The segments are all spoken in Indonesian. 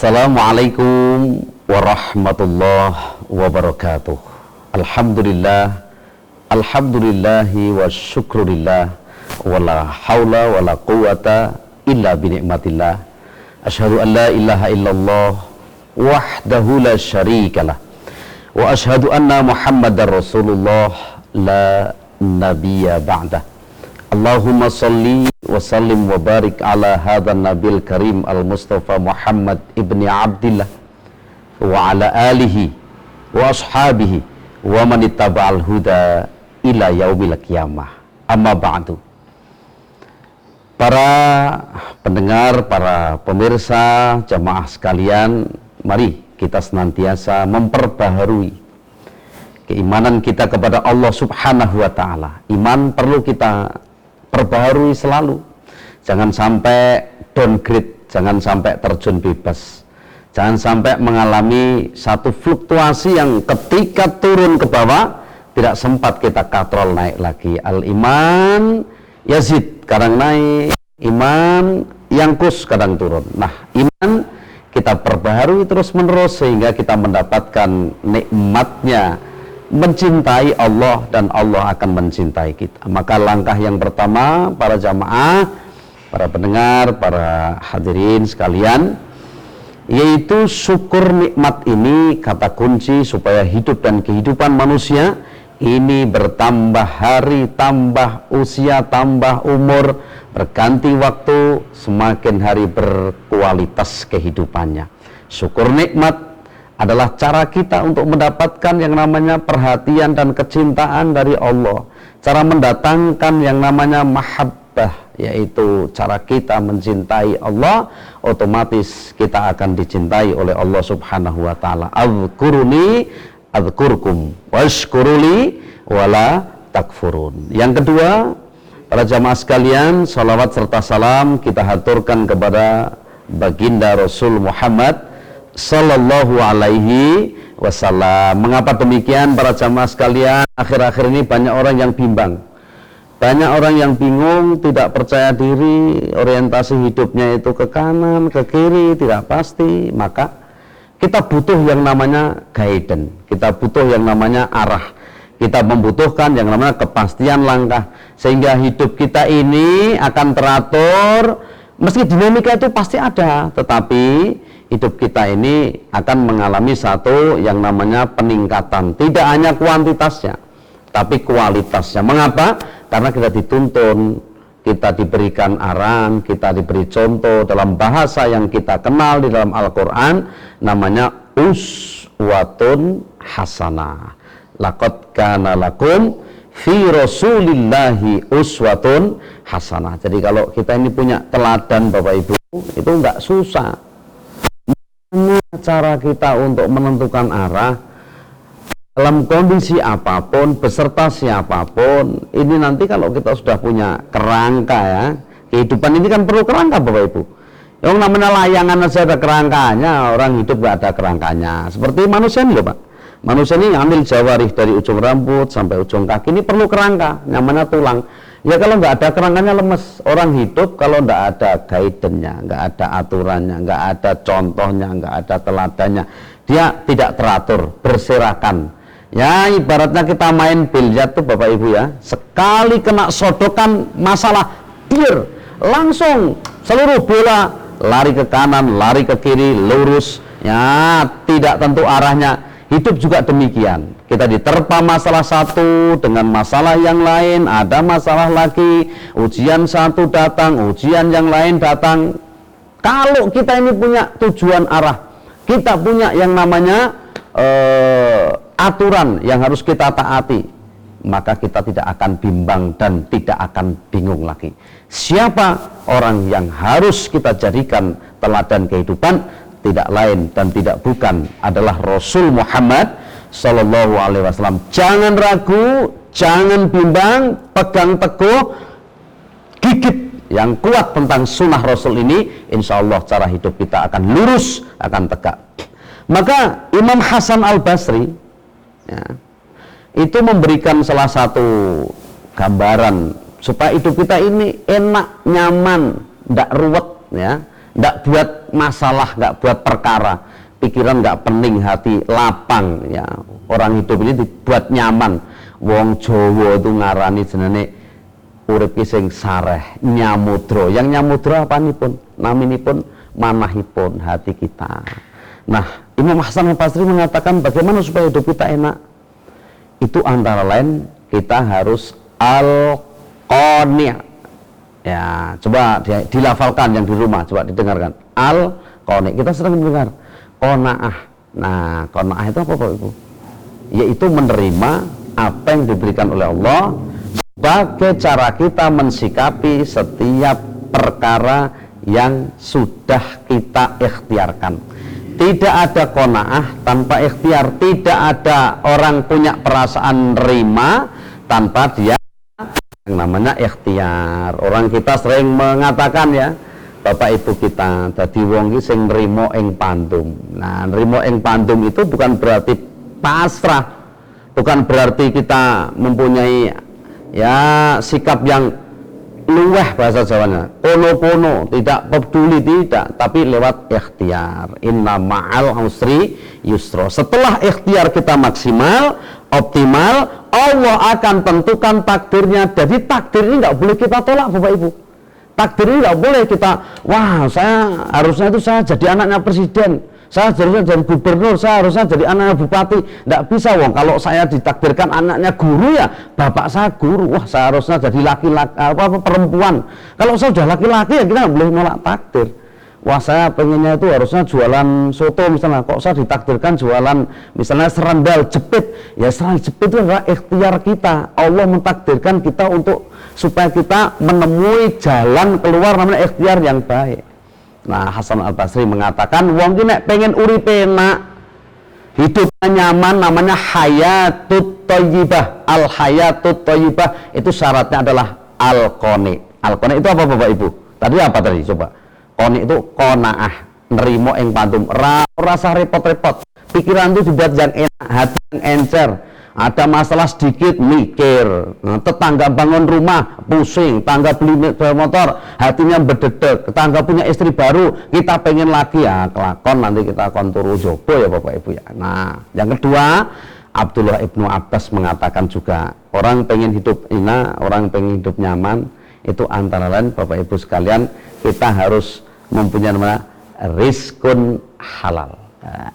Assalamualaikum warahmatullahi wabarakatuh. Alhamdulillahi wa syukurillah, wala hawla wala quwata illa binikmatillah. Ashhadu an la ilaha illallah wahdahu la syarikalah, wa ashhadu anna muhammadar rasulullah la nabiyya ba'dah. Allahumma salli wa sallim wa barik ala hadhan nabil karim al-mustafa Muhammad ibni Abdillah wa ala alihi wa ashabihi wa man ittaba'al huda ila yaumil qiyamah. Amma ba'du. Para pendengar, para pemirsa, jamaah sekalian, mari kita senantiasa memperbaharui keimanan kita kepada Allah Subhanahu wa taala. Iman perlu kita perbaharui selalu. Jangan sampai downgrade, jangan sampai terjun bebas, jangan sampai mengalami satu fluktuasi yang ketika turun ke bawah tidak sempat kita katrol naik lagi. Al-iman yazid, kadang naik, iman yangkus, kadang turun. Nah, iman kita perbaharui terus menerus sehingga kita mendapatkan nikmatnya mencintai Allah dan Allah akan mencintai kita. Maka langkah yang pertama, para jamaah, para pendengar, para hadirin sekalian, yaitu syukur nikmat ini kata kunci supaya hidup dan kehidupan manusia ini bertambah hari, tambah usia, tambah umur, berganti waktu, semakin hari berkualitas kehidupannya. Syukur nikmat adalah cara kita untuk mendapatkan yang namanya perhatian dan kecintaan dari Allah. Cara mendatangkan yang namanya mahabbah, yaitu cara kita mencintai Allah, otomatis kita akan dicintai oleh Allah Subhanahu wa taala. Azkuruni azkurkum washkuruli wala takfurun. Yang kedua, para jamaah sekalian, salawat serta salam kita haturkan kepada baginda Rasul Muhammad sallallahu alaihi wasallam. Mengapa demikian para jamaah sekalian? Akhir-akhir ini banyak orang yang bimbang, banyak orang yang bingung, tidak percaya diri, orientasi hidupnya itu ke kanan, ke kiri, tidak pasti. Maka kita butuh yang namanya guidance, kita butuh yang namanya arah, kita membutuhkan yang namanya kepastian langkah, sehingga hidup kita ini akan teratur. Meski dinamika itu pasti ada, tetapi hidup kita ini akan mengalami satu yang namanya peningkatan, tidak hanya kuantitasnya tapi kualitasnya. Mengapa? Karena kita dituntun, kita diberikan arahan, kita diberi contoh dalam bahasa yang kita kenal di dalam Al-Quran, namanya uswatun hasanah. Laqad kana lakum fi rasulillahi uswatun hasanah. Jadi kalau kita ini punya teladan Bapak Ibu, itu enggak susah. Cara kita untuk menentukan arah dalam kondisi apapun, beserta siapapun, ini nanti kalau kita sudah punya kerangka, ya, kehidupan ini kan perlu kerangka Bapak Ibu. Yang namanya layangan saja ada kerangkanya, orang hidup nggak ada kerangkanya. Seperti manusia ini loh Pak, manusia ini ambil jawarih dari ujung rambut sampai ujung kaki, ini perlu kerangka, namanya tulang. Ya kalau nggak ada kerangkanya lemes. Orang hidup kalau nggak ada guidance-nya, nggak ada aturannya, nggak ada contohnya, nggak ada teladannya, dia tidak teratur, berserakan. Ya ibaratnya kita main biliar tuh Bapak Ibu ya, sekali kena sodokan masalah, biar langsung seluruh bola lari ke kanan, lari ke kiri, lurus, ya tidak tentu arahnya. Hidup juga demikian, kita diterpa masalah satu dengan masalah yang lain, ada masalah lagi, ujian satu datang, ujian yang lain datang. Kalau kita ini punya tujuan arah, kita punya yang namanya aturan yang harus kita taati, maka kita tidak akan bimbang dan tidak akan bingung lagi. Siapa orang yang harus kita jadikan teladan kehidupan? Tidak lain dan tidak bukan adalah Rasul Muhammad sallallahu alaihi wasallam. Jangan ragu, jangan bimbang, pegang teguh, gigit yang kuat tentang sunnah Rasul ini, insya Allah cara hidup kita akan lurus, akan tegak. Maka Imam Hasan Al-Basri, ya, itu memberikan salah satu gambaran supaya hidup kita ini enak, nyaman, tidak ruwet, ya, nggak buat masalah, nggak buat perkara, pikiran nggak pening, hati lapang ya. Orang hidup ini dibuat nyaman. Wong Jawa itu ngarani jenenge urip sing sareh, nyamudra. Yang nyamudra apanipun? Naminipun manahipun hati kita. Nah, Imam Hasan Al-Basri mengatakan bagaimana supaya hidup kita enak? Itu antara lain kita harus al-qani'. Ya, coba dilafalkan yang di rumah, coba didengarkan. Al-qani'. Kita sering mendengar qanaah. Nah, qanaah itu apa Bapak Ibu? Yaitu menerima apa yang diberikan oleh Allah sebagai cara kita mensikapi setiap perkara yang sudah kita ikhtiarkan. Tidak ada qanaah tanpa ikhtiar, tidak ada orang punya perasaan nerima tanpa dia yang namanya ikhtiar. Orang kita sering mengatakan ya, Bapak Ibu kita dadi wong iki sing nrimo ing pandum. Nah, nrimo ing pandum itu bukan berarti pasrah, bukan berarti kita mempunyai ya sikap yang luweh bahasa Jawanya, pono-pono, tidak peduli, tidak, tapi lewat ikhtiar. Inna ma'al usri yusra. Setelah ikhtiar kita maksimal, optimal, Allah akan tentukan takdirnya. Jadi takdir ini nggak boleh kita tolak Bapak Ibu. Takdir ini nggak boleh kita, wah saya harusnya itu saya jadi anaknya presiden, saya harusnya jadi gubernur, saya harusnya jadi anaknya bupati. Nggak bisa wong, kalau saya ditakdirkan anaknya guru ya bapak saya guru, wah saya harusnya jadi laki-laki apa perempuan. Kalau saya sudah laki-laki ya kita nggak boleh nolak takdir. Wah saya pengennya itu harusnya jualan soto misalnya, kok saya ditakdirkan jualan misalnya serandal jepit. Ya serandal jepit itu adalah ikhtiar kita. Allah mentakdirkan kita untuk supaya kita menemui jalan keluar namanya ikhtiar yang baik. Nah, Hasan Al-Basri mengatakan wong ki nek pengen urip enak, hidupnya nyaman, namanya hayatut thayyibah. Al hayatut thayyibah itu syaratnya adalah al-qani. Al-qani itu apa Bapak Ibu? Tadi apa tadi coba? Qani itu qanaah, nerimo ing pandum, rasa repot-repot. Pikiran itu dibuat yang enak, hati yang encer. Ada masalah sedikit mikir, tetangga bangun rumah pusing, tangga beli motor hatinya berdedek, tetangga punya istri baru kita pengen lagi ya kelakon, nanti kita konturu jopo ya Bapak Ibu ya. Nah yang kedua, Abdullah Ibnu Abbas mengatakan juga orang pengen hidup enak, orang pengen hidup nyaman, itu antara lain Bapak Ibu sekalian kita harus mempunyai nama rizkun halal.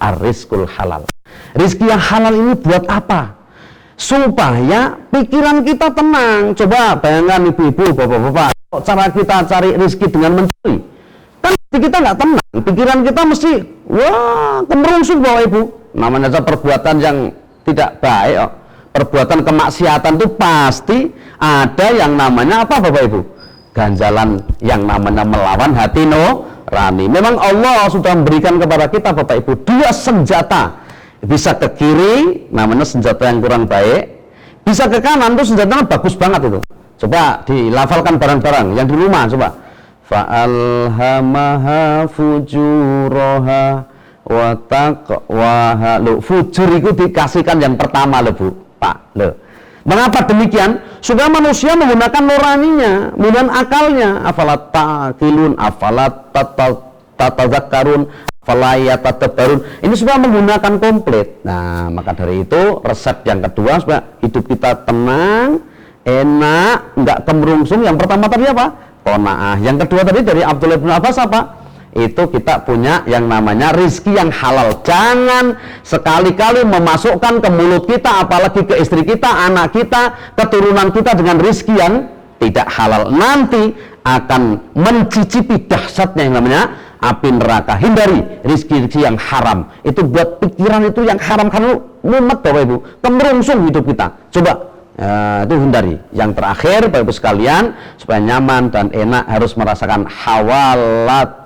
Ar-rizkul halal. Rizki yang halal ini buat apa? Supaya pikiran kita tenang. Coba bayangkan ibu-ibu, bapak-bapak, cara kita cari rezeki dengan mencuri, kan kita nggak tenang, pikiran kita mesti wah kemerungsung Bapak Ibu. Namanya saja perbuatan yang tidak baik, perbuatan kemaksiatan itu pasti ada yang namanya apa Bapak Ibu? Ganjalan yang namanya melawan hati nurani. Memang Allah sudah memberikan kepada kita Bapak Ibu dua senjata. Bisa ke kiri, namanya senjata yang kurang baik. Bisa ke kanan, itu senjatanya bagus banget itu. Coba dilafalkan barang-barang yang di rumah, coba. Fa'alhamaha fujuraha wa taqwaha. Loh, fujur itu dikasihkan yang pertama loh Bu, Pak. Loh. Mengapa demikian? Supaya manusia menggunakan nuraninya, menggunakan akalnya. Afalat taqilun, afalat tatadzakkarun, falayatadabarun. Ini supaya menggunakan komplit. Nah, maka dari itu resep yang kedua supaya hidup kita tenang, enak, nggak kemerungsung. Yang pertama tadi apa? Qanaah. Yang kedua tadi dari Abdullah bin Abbas apa? Itu kita punya yang namanya rizki yang halal. Jangan sekali-kali memasukkan ke mulut kita, apalagi ke istri kita, anak kita, keturunan kita dengan rizki yang tidak halal. Nanti akan mencicipi dahsyatnya yang namanya api neraka. Hindari rizki-rizki yang haram. Itu buat pikiran itu yang haram, karena mumet Bapak Ibu, kemerungsung hidup kita. Coba itu hindari. Yang terakhir Bapak Ibu sekalian, supaya nyaman dan enak harus merasakan hawalatut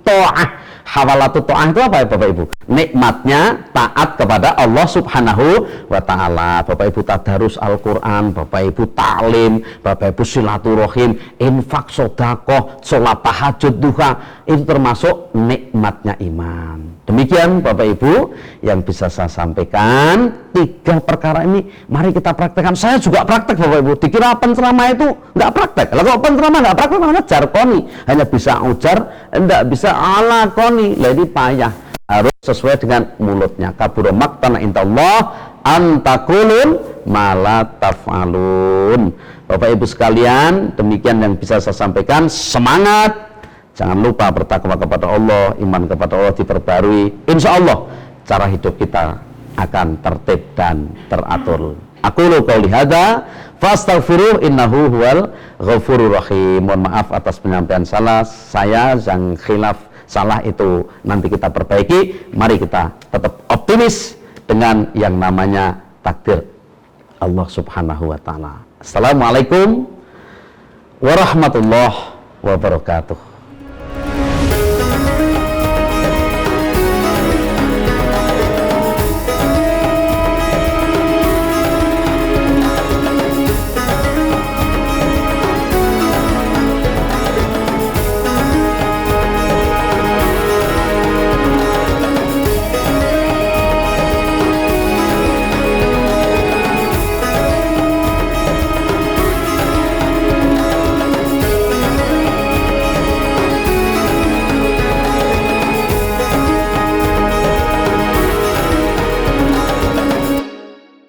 ta'ah, Hawalatu ta'ah itu apa ya Bapak Ibu? Nikmatnya taat kepada Allah Subhanahu wa Ta'ala. Bapak Ibu tadarus Al-Quran, Bapak Ibu taklim, Bapak Ibu silaturahim, infak, sodakoh, sholat tahajud, duha, itu termasuk nikmatnya iman. Demikian Bapak Ibu yang bisa saya sampaikan. 3 perkara ini mari kita praktekkan. Saya juga praktek Bapak Ibu. Dikira penceramah itu nggak praktek. Lah kalau penceramah nggak praktek namanya jarkoni. Hanya bisa ujar, enggak bisa alakoni. Lah ini payah. Harus sesuai dengan mulutnya. Kabura maqtana indallah antakulun mala taf'alun. Bapak Ibu sekalian, demikian yang bisa saya sampaikan. Semangat. Jangan lupa bertakwa kepada Allah, iman kepada Allah diperbarui. Insya Allah cara hidup kita akan tertib dan teratur. Aqulu qouli hadza fastaghfiruh innahu huwal ghafurur rahim. Mohon maaf atas penyampaian salah saya, yang khilaf salah itu nanti kita perbaiki. Mari kita tetap optimis dengan yang namanya takdir Allah Subhanahu wa Ta'ala. Assalamualaikum warahmatullahi wabarakatuh.